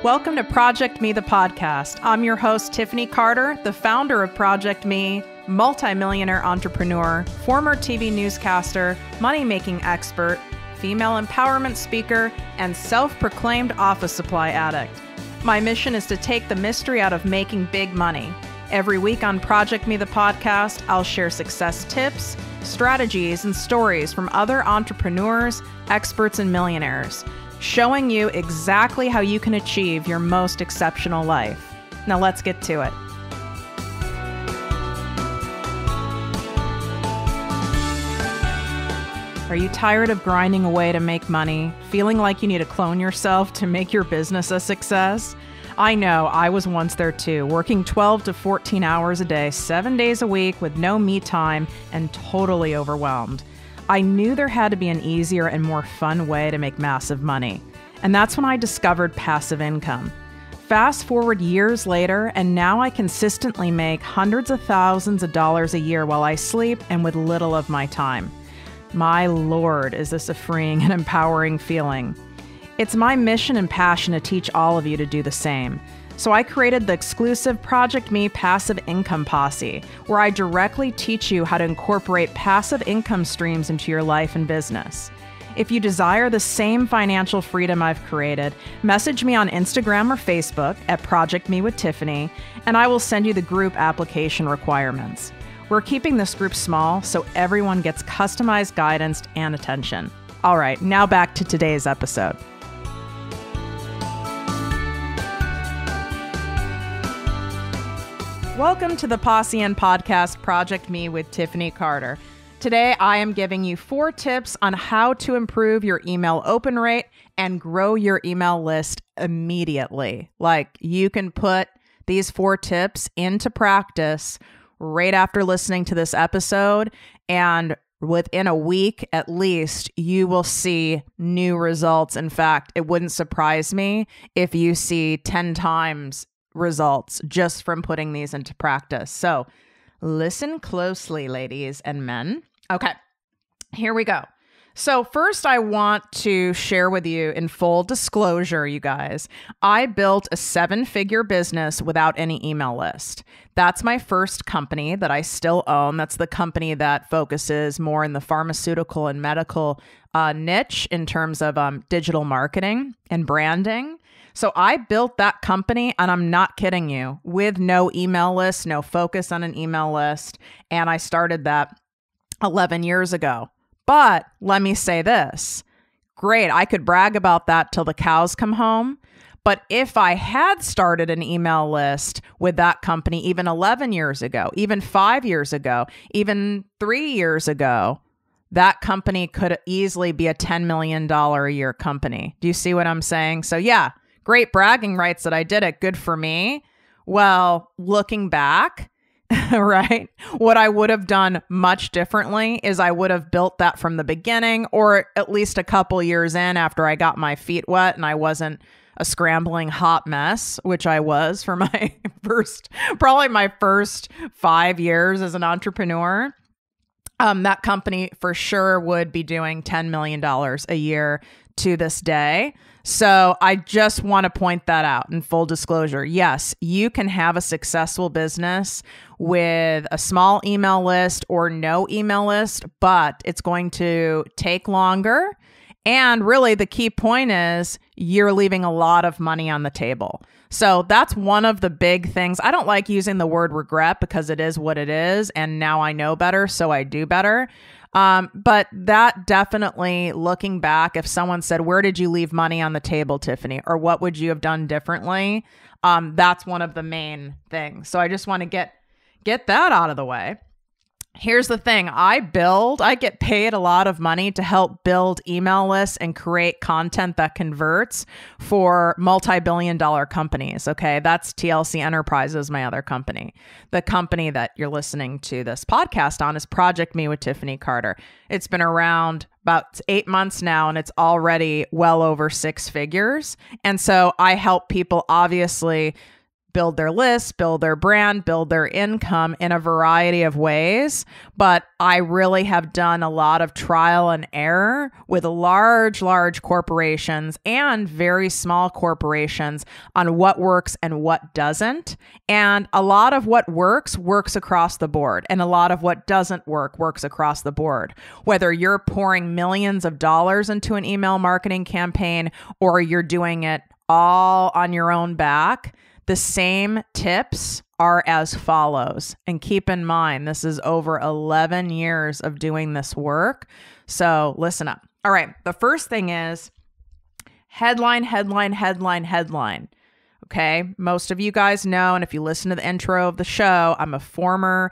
Welcome to ProjectME, the podcast. I'm your host, Tiffany Carter, the founder of ProjectME, multimillionaire entrepreneur, former TV newscaster, money-making expert, female empowerment speaker, and self-proclaimed office supply addict. My mission is to take the mystery out of making big money. Every week on ProjectME, the podcast, I'll share success tips, strategies, and stories from other entrepreneurs, experts, and millionaires, showing you exactly how you can achieve your most exceptional life. Now let's get to it. Are you tired of grinding away to make money, feeling like you need to clone yourself to make your business a success? I know, I was once there too, working 12 to 14 hours a day, 7 days a week with no me time and totally overwhelmed. I knew there had to be an easier and more fun way to make massive money. And that's when I discovered passive income. Fast forward years later, and now I consistently make hundreds of thousands of dollars a year while I sleep and with little of my time. My Lord, is this a freeing and empowering feeling. It's my mission and passion to teach all of you to do the same. So I created the exclusive ProjectME Passive Income Posse, where I directly teach you how to incorporate passive income streams into your life and business. If you desire the same financial freedom I've created, message me on Instagram or Facebook at ProjectME with Tiffany, and I will send you the group application requirements. We're keeping this group small so everyone gets customized guidance and attention. All right, now back to today's episode. Welcome to the Posse and Podcast ProjectME with Tiffany Carter. Today, I am giving you 4 tips on how to improve your email open rate and grow your email list immediately. Like, you can put these 4 tips into practice right after listening to this episode, and within a week at least, you will see new results. In fact, it wouldn't surprise me if you see 10 times results just from putting these into practice. So listen closely, ladies and men. Okay, here we go. So first, I want to share with you, in full disclosure, you guys, I built a 7-figure business without any email list. That's my first company that I still own. That's the company that focuses more in the pharmaceutical and medical niche in terms of digital marketing and branding. So I built that company, and I'm not kidding you, with no email list, no focus on an email list. And I started that 11 years ago. But let me say this. Great, I could brag about that till the cows come home. But if I had started an email list with that company even 11 years ago, even 5 years ago, even 3 years ago, that company could easily be a $10 million a year company. Do you see what I'm saying? So yeah, great bragging rights that I did it. Good for me. Well, looking back, right, what I would have done much differently is I would have built that from the beginning, or at least a couple years in after I got my feet wet and I wasn't a scrambling hot mess, which I was for my probably my first 5 years as an entrepreneur. That company for sure would be doing $10 million a year to this day. So I just want to point that out in full disclosure. Yes, you can have a successful business with a small email list or no email list, but it's going to take longer. And really the key point is you're leaving a lot of money on the table. So that's one of the big things. I don't like using the word regret because it is what it is. And now I know better, so I do better. But that definitely, looking back, if someone said, where did you leave money on the table, Tiffany? Or what would you have done differently? That's one of the main things. So I just want to get that out of the way. Here's the thing. I get paid a lot of money to help build email lists and create content that converts for multi-billion-dollar companies. Okay. That's TLC Enterprises, my other company. The company that you're listening to this podcast on is ProjectME with Tiffany Carter. It's been around about 8 months now, and it's already well over 6 figures. And so I help people obviously build their list, build their brand, build their income in a variety of ways. But I really have done a lot of trial and error with large corporations and very small corporations on what works and what doesn't. And a lot of what works across the board. And a lot of what doesn't works across the board. Whether you're pouring millions of dollars into an email marketing campaign or you're doing it all on your own back, the same tips are as follows. And keep in mind, this is over 11 years of doing this work. So listen up. All right. The first thing is headline. Okay. Most of you guys know, and if you listen to the intro of the show, I'm a former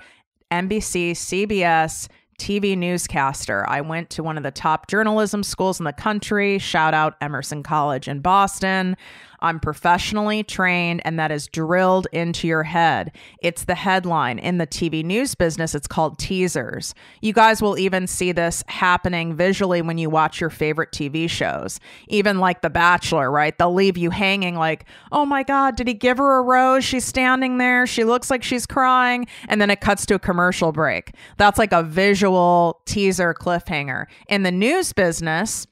NBC, CBS TV newscaster. I went to one of the top journalism schools in the country. Shout out Emerson College in Boston. I'm professionally trained, and that is drilled into your head. It's the headline. In the TV news business, it's called teasers. You guys will even see this happening visually when you watch your favorite TV shows. Even like The Bachelor, right? They'll leave you hanging like, oh my God, did he give her a rose? She's standing there. She looks like she's crying. And then it cuts to a commercial break. That's like a visual teaser cliffhanger. In the news business,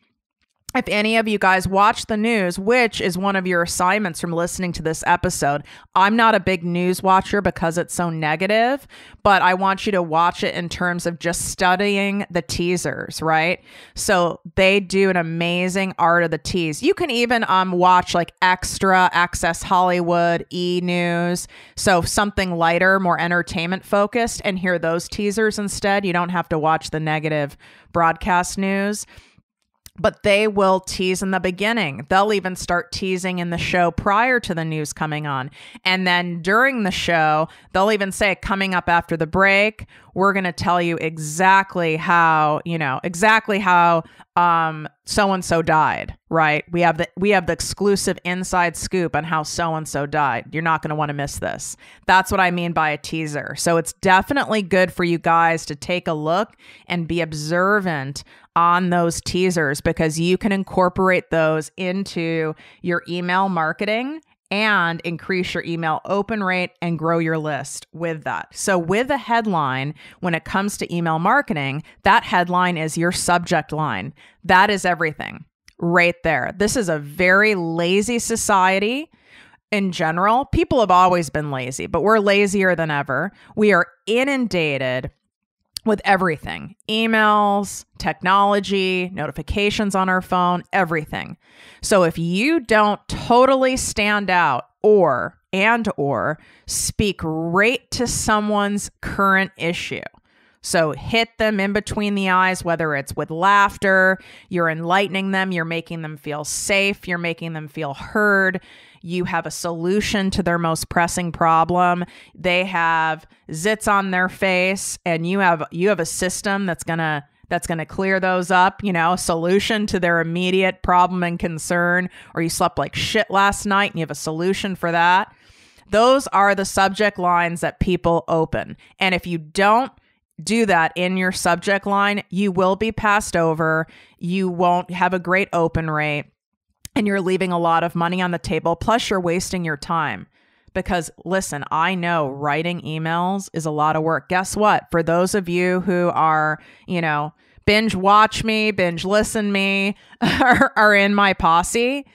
if any of you guys watch the news, which is one of your assignments from listening to this episode, I'm not a big news watcher because it's so negative, but I want you to watch it in terms of just studying the teasers, right? So they do an amazing art of the tease. You can even watch like Extra, Access Hollywood, E! News, so something lighter, more entertainment focused, and hear those teasers instead. You don't have to watch the negative broadcast news. But they will tease in the beginning. They'll even start teasing in the show prior to the news coming on. And then during the show, they'll even say, coming up after the break, we're going to tell you exactly how so-and-so died, right? We have the exclusive inside scoop on how so-and-so died. You're not going to want to miss this. That's what I mean by a teaser. So it's definitely good for you guys to take a look and be observant on those teasers, because you can incorporate those into your email marketing and increase your email open rate and grow your list with that. So with a headline, when it comes to email marketing, that headline is your subject line. That is everything right there. This is a very lazy society. In general, people have always been lazy, but we're lazier than ever. We are inundated with everything: emails, technology, notifications on our phone, everything. So if you don't totally stand out or speak right to someone's current issue, so hit them in between the eyes, whether it's with laughter, you're enlightening them, you're making them feel safe, you're making them feel heard, you have a solution to their most pressing problem, they have zits on their face, and you have a system that's gonna clear those up, a solution to their immediate problem and concern, or you slept like shit last night and you have a solution for that. Those are the subject lines that people open. And if you don't do that in your subject line, you will be passed over. You won't have a great open rate, and you're leaving a lot of money on the table. Plus, you're wasting your time. Because listen, I know writing emails is a lot of work. Guess what? For those of you who are, binge watch me, binge listen me, are in my posse,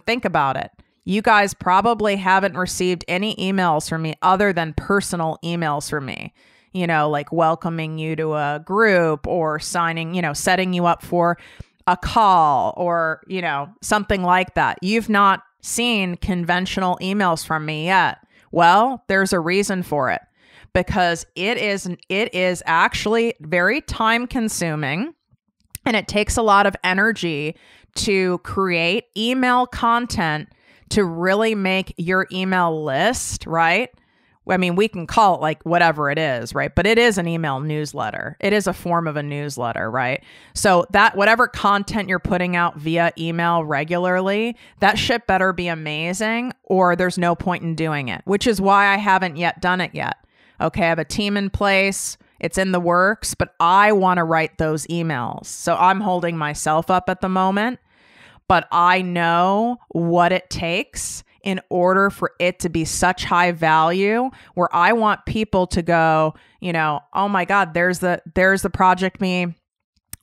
think about it. You guys probably haven't received any emails from me other than personal emails from me. Like welcoming you to a group or setting you up for a call or, something like that. You've not seen conventional emails from me yet. Well, there's a reason for it, because it is actually very time consuming, and it takes a lot of energy to create email content to really make your email list, right? I mean, we can call it like whatever it is, right? But it is an email newsletter. It is a form of a newsletter, right? So that whatever content you're putting out via email regularly, that shit better be amazing, or there's no point in doing it, which is why I haven't yet done it yet. Okay, I have a team in place. It's in the works, but I want to write those emails. So I'm holding myself up at the moment, but I know what it takes. in order for it to be such high value where I want people to go, you know, oh my God, there's the ProjectME,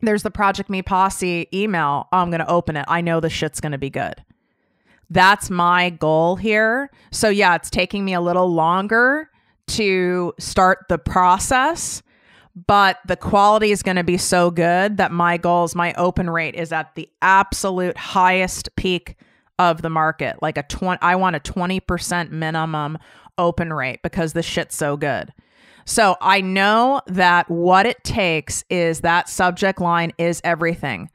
there's the ProjectME posse email. Oh, I'm going to open it. I know the shit's going to be good. That's my goal here. So yeah, it's taking me a little longer to start the process, but the quality is going to be so good that my goals, my open rate is at the absolute highest peak of the market. Like I want a 20% minimum open rate because the shit's so good. So I know that what it takes is that subject line is everything.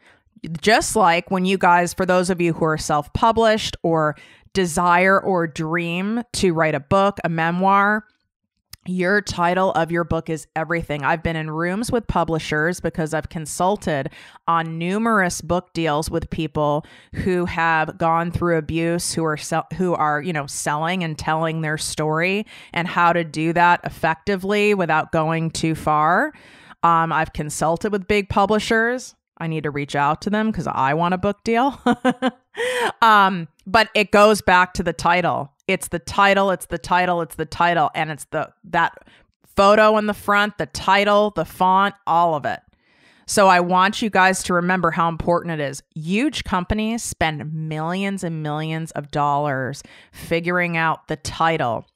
Just like when you guys, for those of you who are self-published or desire or dream to write a book, a memoir, your title of your book is everything. I've been in rooms with publishers because I've consulted on numerous book deals with people who have gone through abuse, who are, you know, selling and telling their story and how to do that effectively without going too far. I've consulted with big publishers. I need to reach out to them because I want a book deal. But it goes back to the title. It's the title, it's the title, it's the title. And it's that photo in the front, the title, the font, all of it. So I want you guys to remember how important it is. Huge companies spend millions and millions of dollars figuring out the title,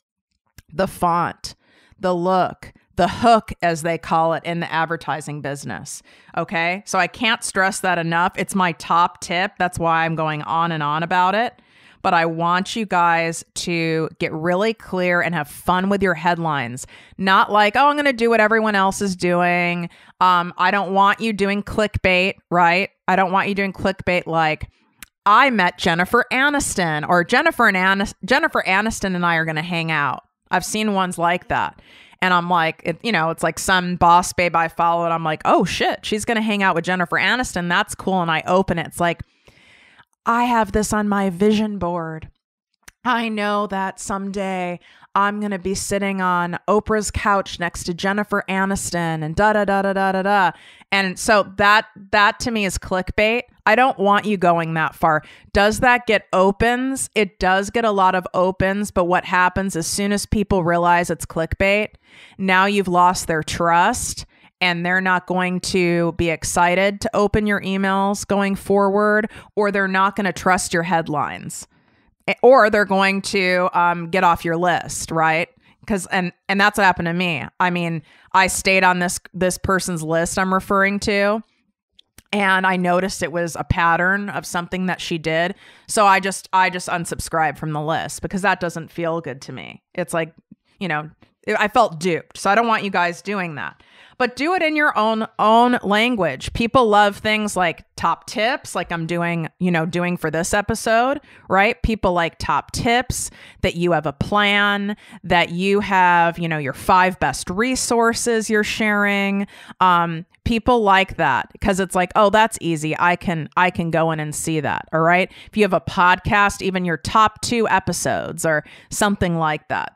the font, the look, the hook, as they call it in the advertising business. Okay. So I can't stress that enough. It's my top tip. That's why I'm going on and on about it. But I want you guys to get really clear and have fun with your headlines. Not like, oh, I'm going to do what everyone else is doing. I don't want you doing clickbait, right? I don't want you doing clickbait like, I met Jennifer Aniston, or Jennifer Aniston and I are going to hang out. I've seen ones like that. And I'm like, it's like some boss babe I followed. I'm like, oh shit, she's going to hang out with Jennifer Aniston. That's cool. And I open it. It's like, I have this on my vision board. I know that someday I'm going to be sitting on Oprah's couch next to Jennifer Aniston and da da da da da da da. And so that to me is clickbait. I don't want you going that far. Does that get opens? It does get a lot of opens, but what happens as soon as people realize it's clickbait, now you've lost their trust. And they're not going to be excited to open your emails going forward, or they're not going to trust your headlines, or they're going to get off your list, right? Because and that's what happened to me. I mean, I stayed on this person's list I'm referring to, and I noticed it was a pattern of something that she did. So I just unsubscribed from the list because that doesn't feel good to me. It's like, I felt duped. So I don't want you guys doing that. But do it in your own language. People love things like top tips, like I'm doing for this episode, right? People like top tips, that you have a plan, that you have, your 5 best resources you're sharing. People like that because it's like, oh, that's easy. I can go in and see that. All right. If you have a podcast, even your top 2 episodes or something like that.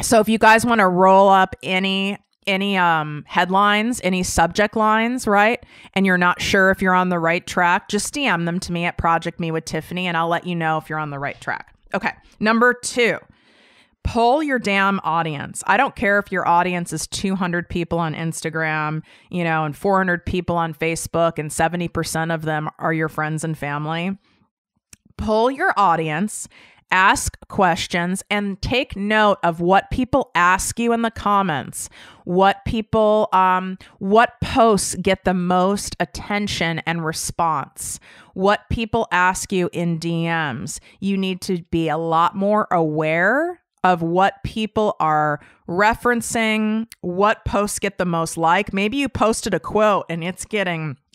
So if you guys want to roll up any headlines, any subject lines, right? And you're not sure if you're on the right track, just DM them to me at ProjectME with Tiffany, and I'll let you know if you're on the right track. Okay. Number 2, poll your damn audience. I don't care if your audience is 200 people on Instagram, and 400 people on Facebook, and 70% of them are your friends and family. Poll your audience. Ask questions and take note of what people ask you in the comments, what posts get the most attention and response, what people ask you in DMs. You need to be a lot more aware of what people are referencing, what posts get the most like. Maybe you posted a quote and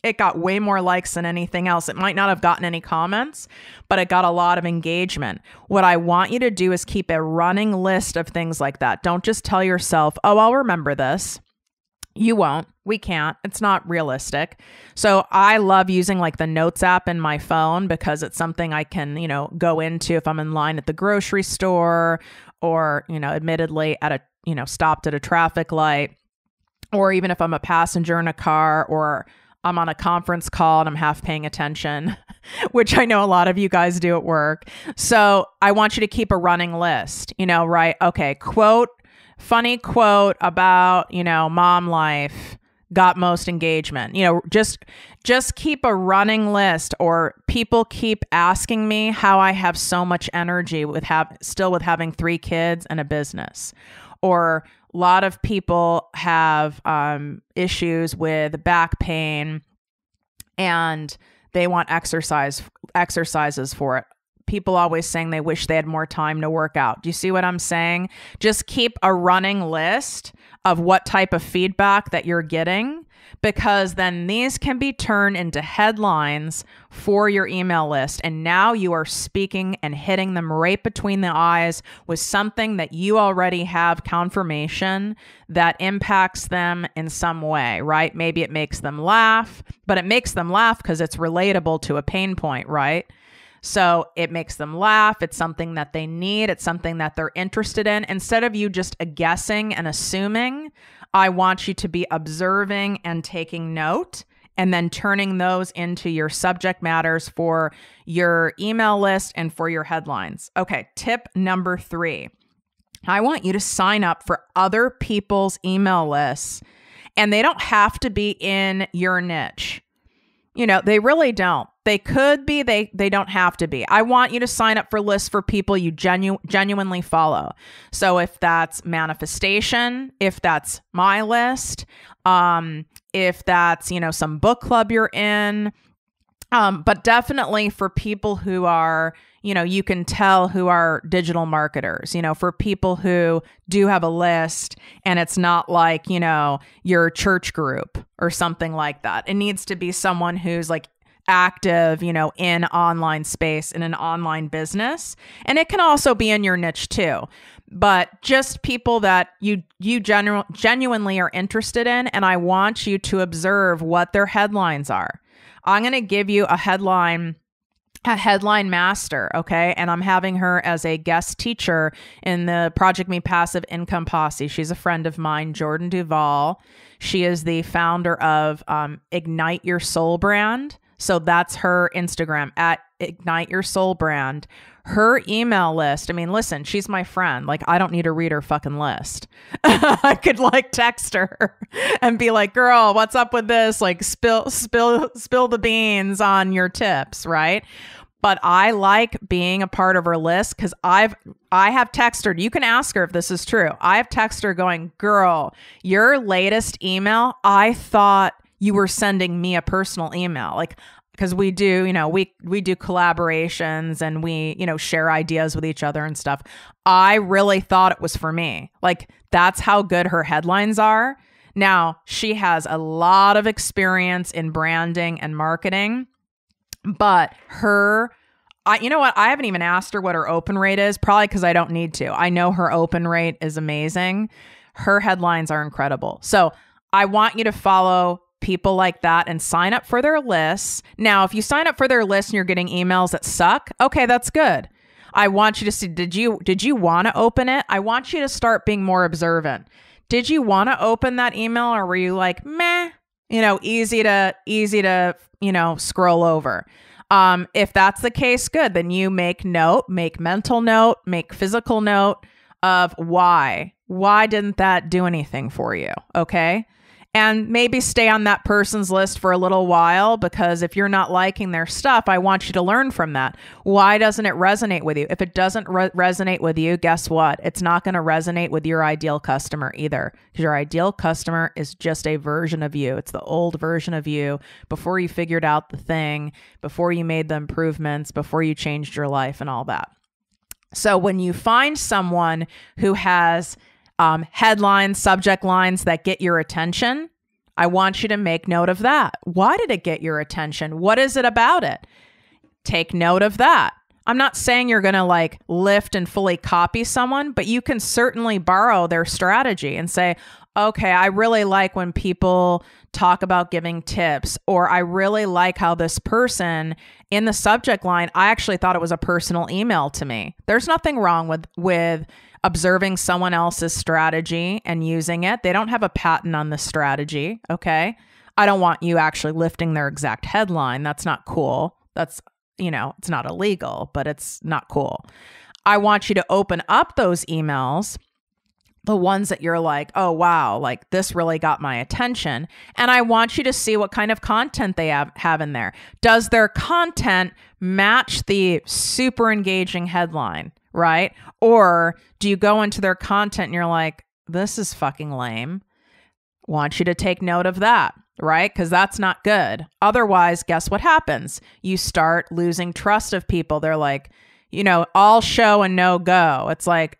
it got way more likes than anything else. It might not have gotten any comments, but it got a lot of engagement. What I want you to do is keep a running list of things like that. Don't just tell yourself, oh, I'll remember this. You won't. We can't. It's not realistic. So I love using like the Notes app in my phone because it's something I can, go into if I'm in line at the grocery store or, admittedly at stopped at a traffic light, or even if I'm a passenger in a car or I'm on a conference call and I'm half paying attention. which I know a lot of you guys do at work. So I want you to keep a running list, right? Okay, funny quote about, mom life got most engagement. Just keep a running list. Or people keep asking me how I have so much energy with having 3 kids and a business. Or a lot of people have issues with back pain and they want exercises for it. People always saying they wish they had more time to work out. Do you see what I'm saying? Just keep a running list of what type of feedback that you're getting, because then these can be turned into headlines for your email list. And now you are speaking and hitting them right between the eyes with something that you already have confirmation that impacts them in some way, right? Maybe it makes them laugh, but it makes them laugh because it's relatable to a pain point, right? So it makes them laugh. It's something that they need. It's something that they're interested in. Instead of you just guessing and assuming, I want you to be observing and taking note, and then turning those into your subject matters for your email list and for your headlines. Okay, tip number 3. I want you to sign up for other people's email lists, and they don't have to be in your niche. They really don't. They could be, they don't have to be. I want you to sign up for lists for people you genuinely follow. So if that's manifestation, if that's my list, if that's, some book club you're in, but definitely for people who are, you can tell who are digital marketers, for people who do have a list and it's not like, your church group or something like that. It needs to be someone who's like active, in online space, in an online business. And it can also be in your niche too, but just people that you genuinely are interested in. And I want you to observe what their headlines are. I'm going to give you a headline master, okay? And I'm having her as a guest teacher in the ProjectME Passive Income Posse. She's a friend of mine, Jordan Duvall. She is the founder of Ignite Your Soul Brand. So that's her Instagram, at Ignite Your Soul Brand. Her email list, I mean, listen, she's my friend. Like, I don't need to read her fucking list. I could text her and be like, girl, what's up with this? Like, spill the beans on your tips, right? But I like being a part of her list because I have texted her. You can ask her if this is true. I have texted her going, girl, your latest email, I thought you were sending me a personal email. Like, because we do, we do collaborations and we, share ideas with each other and stuff. I really thought it was for me. Like, that's how good her headlines are. Now, she has a lot of experience in branding and marketing, but you know what? I haven't even asked her what her open rate is, probably because I don't need to. I know her open rate is amazing. Her headlines are incredible. So I want you to follow people like that and sign up for their lists. Now, if you sign up for their list and you're getting emails that suck, okay, that's good. I want you to see, did you want to open it? I want you to start being more observant. Did you want to open that email, or were you like, meh, easy to, scroll over? If that's the case, good. Then you make mental note, make physical note of why didn't that do anything for you? Okay. And maybe stay on that person's list for a little while, because if you're not liking their stuff, I want you to learn from that. Why doesn't it resonate with you? If it doesn't resonate with you, guess what? It's not going to resonate with your ideal customer either, because your ideal customer is just a version of you. It's the old version of you before you figured out the thing, before you made the improvements, before you changed your life and all that. So when you find someone who has headlines, subject lines that get your attention, I want you to make note of that. Why did it get your attention? What is it about it? Take note of that. I'm not saying you're going to lift and fully copy someone, but you can certainly borrow their strategy and say, okay, I really like when people talk about giving tips, or I really like how this person in the subject line, I actually thought it was a personal email to me. There's nothing wrong with observing someone else's strategy and using it. They don't have a patent on the strategy. Okay. I don't want you actually lifting their exact headline. That's not cool. it's not illegal, but it's not cool. I want you to open up those emails, the ones that you're like, oh, wow, like this really got my attention. And I want you to see what kind of content they have in there. Does their content match the super engaging headline, right? Or do you go into their content and you're like, this is fucking lame? Want you to take note of that, right? Because that's not good. Otherwise, guess what happens? You start losing trust of people. They're like, all show and no go. It's like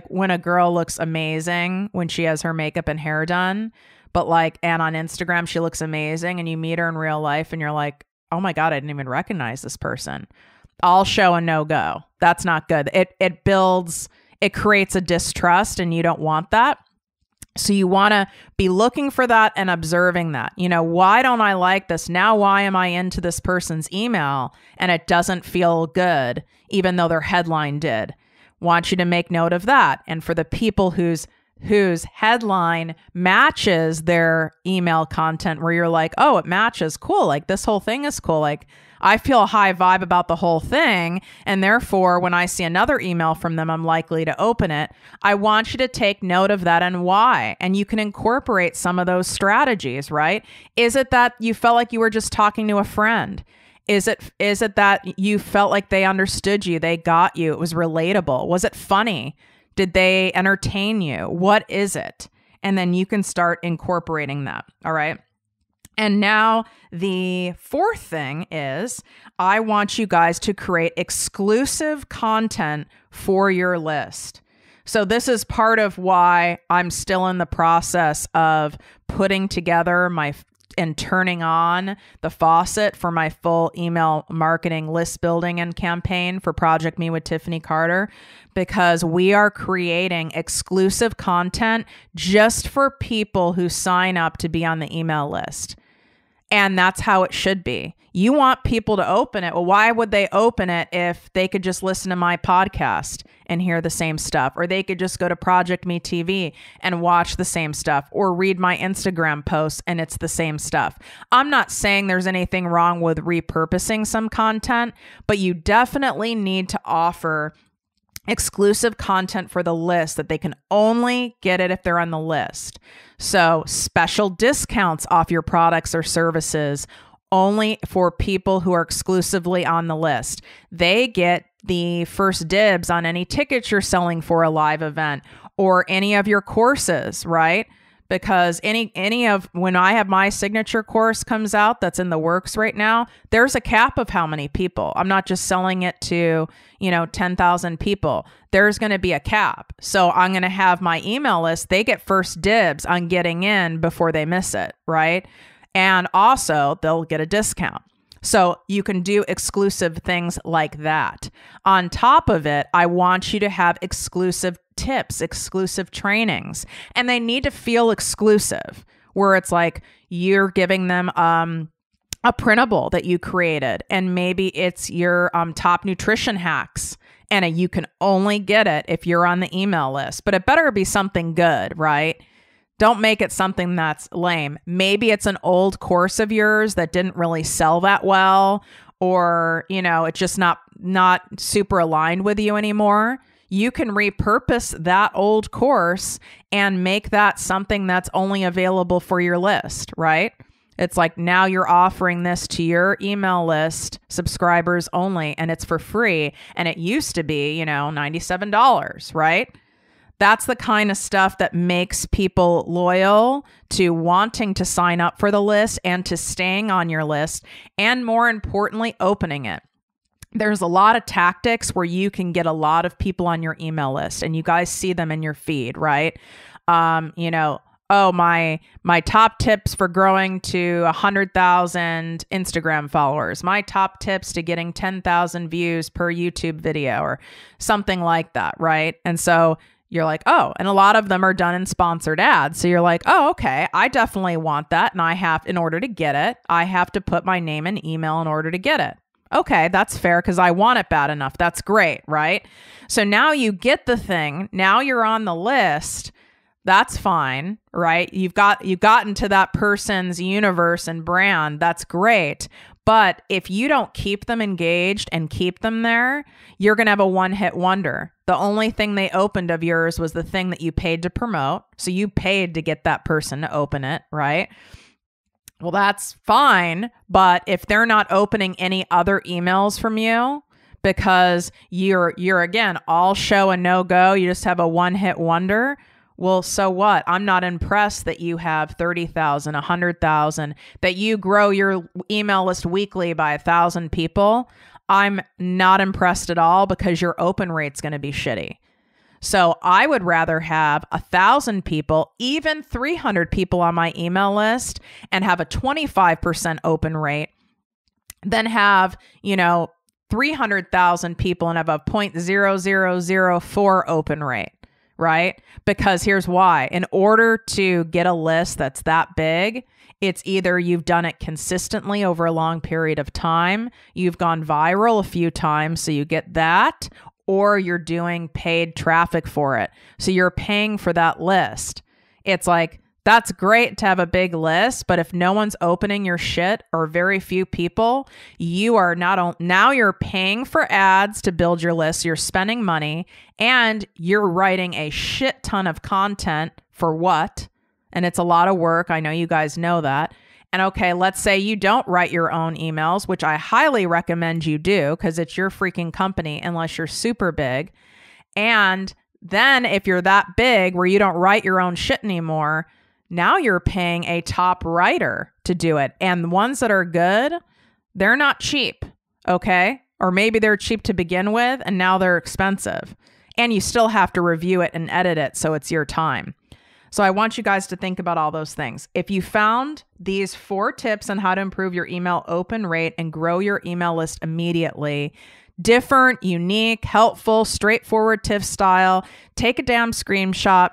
when a girl looks amazing when she has her makeup and hair done, but and on Instagram, she looks amazing and you meet her in real life and you're like, oh my God, I didn't even recognize this person. All show and no go. That's not good. It creates a distrust and you don't want that. So you want to be looking for that and observing that. Why don't I like this? Now, why am I into this person's email and it doesn't feel good, even though their headline did? Want you to make note of that. And for the people whose headline matches their email content where you're like, oh, it matches. Cool. Like this whole thing is cool. Like I feel a high vibe about the whole thing. And therefore, when I see another email from them, I'm likely to open it. I want you to take note of that and why. And you can incorporate some of those strategies, right? Is it that you felt like you were just talking to a friend? Is it that you felt like they understood you? They got you. It was relatable. Was it funny? Did they entertain you? What is it? And then you can start incorporating that. All right. And now the fourth thing is I want you guys to create exclusive content for your list. So this is part of why I'm still in the process of putting together and turning on the faucet for my full email marketing list building and campaign for ProjectME with Tiffany Carter, because we are creating exclusive content just for people who sign up to be on the email list. And that's how it should be. You want people to open it. Well, why would they open it if they could just listen to my podcast and hear the same stuff? Or they could just go to ProjectME TV and watch the same stuff, or read my Instagram posts and it's the same stuff. I'm not saying there's anything wrong with repurposing some content, but you definitely need to offer exclusive content for the list that they can only get it if they're on the list. So special discounts off your products or services only for people who are exclusively on the list. They get the first dibs on any tickets you're selling for a live event or any of your courses, right? Because when I have my signature course comes out that's in the works right now, there's a cap of how many people. I'm not just selling it to, 10,000 people. There's going to be a cap. So I'm going to have my email list. They get first dibs on getting in before they miss it, right? And also they'll get a discount. So you can do exclusive things like that. On top of it, I want you to have exclusive tips, exclusive trainings, and they need to feel exclusive, where it's like you're giving them a printable that you created, and maybe it's your top nutrition hacks, and you can only get it if you're on the email list, but it better be something good, right? Don't make it something that's lame. Maybe it's an old course of yours that didn't really sell that well, or, it's just not super aligned with you anymore. You can repurpose that old course and make that something that's only available for your list, right? It's like now you're offering this to your email list subscribers only, and it's for free. And it used to be, $97, right? That's the kind of stuff that makes people loyal to wanting to sign up for the list and to staying on your list, and more importantly, opening it. There's a lot of tactics where you can get a lot of people on your email list, and you guys see them in your feed, right? My top tips for growing to 100,000 Instagram followers, my top tips to getting 10,000 views per YouTube video, or something like that, right? And so you're like, oh, and a lot of them are done in sponsored ads. So you're like, oh, okay, I definitely want that. And in order to get it, I have to put my name and email in order to get it. Okay, that's fair because I want it bad enough. That's great, right? So now you get the thing. Now you're on the list. That's fine, right? You've gotten to that person's universe and brand. That's great. But if you don't keep them engaged and keep them there, you're going to have a one-hit wonder. The only thing they opened of yours was the thing that you paid to promote. So you paid to get that person to open it, right? Well, that's fine. But if they're not opening any other emails from you because you're again, all show and no go, you just have a one-hit wonder. Well, so what? I'm not impressed that you have 30,000, 100,000, that you grow your email list weekly by 1,000 people. I'm not impressed at all because your open rate's going to be shitty. So I would rather have 1,000 people, even 300 people on my email list and have a 25% open rate than have, 300,000 people and have a 0.0004 open rate. Right? Because here's why. In order to get a list that's that big, it's either you've done it consistently over a long period of time, you've gone viral a few times, so you get that, or you're doing paid traffic for it. So you're paying for that list. It's like, that's great to have a big list, but if no one's opening your shit or very few people, you are now you're paying for ads to build your list. So you're spending money and you're writing a shit ton of content for what? And it's a lot of work. I know you guys know that. And okay, let's say you don't write your own emails, which I highly recommend you do because it's your freaking company unless you're super big. And then if you're that big where you don't write your own shit anymore, now you're paying a top writer to do it. And the ones that are good, they're not cheap, okay? Or maybe they're cheap to begin with and now they're expensive. And you still have to review it and edit it, so it's your time. So I want you guys to think about all those things. If you found these 4 tips on how to improve your email open rate and grow your email list immediately, different, unique, helpful, straightforward TIFF style, take a damn screenshot,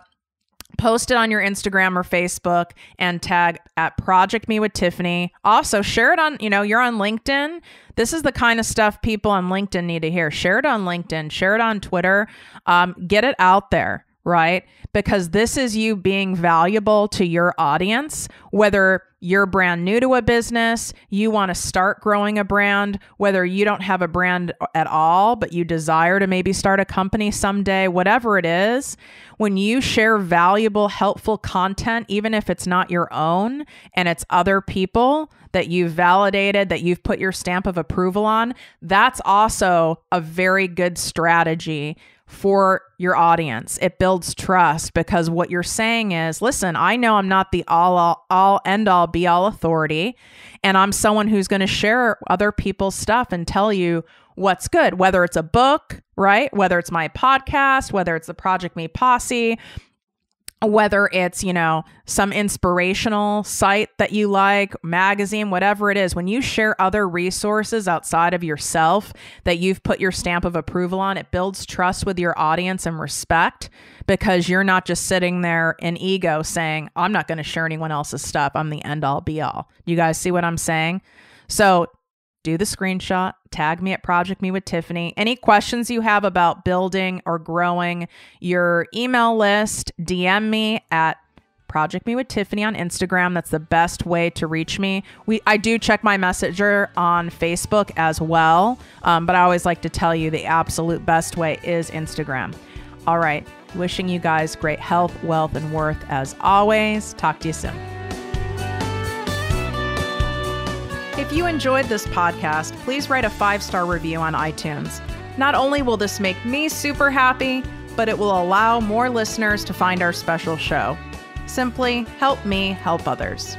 post it on your Instagram or Facebook and tag at ProjectME with Tiffany. Also share it on, you're on LinkedIn. This is the kind of stuff people on LinkedIn need to hear. Share it on LinkedIn, share it on Twitter, get it out there, right? Because this is you being valuable to your audience, whether you're brand new to a business, you want to start growing a brand, whether you don't have a brand at all, but you desire to maybe start a company someday, whatever it is, when you share valuable, helpful content, even if it's not your own and it's other people that you've validated, that you've put your stamp of approval on, that's also a very good strategy for your audience. It builds trust because what you're saying is, listen, I know I'm not the all end all be all authority, and I'm someone who's going to share other people's stuff and tell you what's good, whether it's a book, right? Whether it's my podcast, whether it's the ProjectME Posse, whether it's, some inspirational site that you like, magazine, whatever it is. When you share other resources outside of yourself that you've put your stamp of approval on, it builds trust with your audience and respect because you're not just sitting there in ego saying, I'm not going to share anyone else's stuff. I'm the end all be all. You guys see what I'm saying? So do the screenshot, tag me at ProjectME with Tiffany. Any questions you have about building or growing your email list, DM me at ProjectME with Tiffany on Instagram. That's the best way to reach me. I do check my messenger on Facebook as well, but I always like to tell you the absolute best way is Instagram. All right. Wishing you guys great health, wealth, and worth as always. Talk to you soon. If you enjoyed this podcast, please write a 5-star review on iTunes. Not only will this make me super happy, but it will allow more listeners to find our special show. Simply help me help others.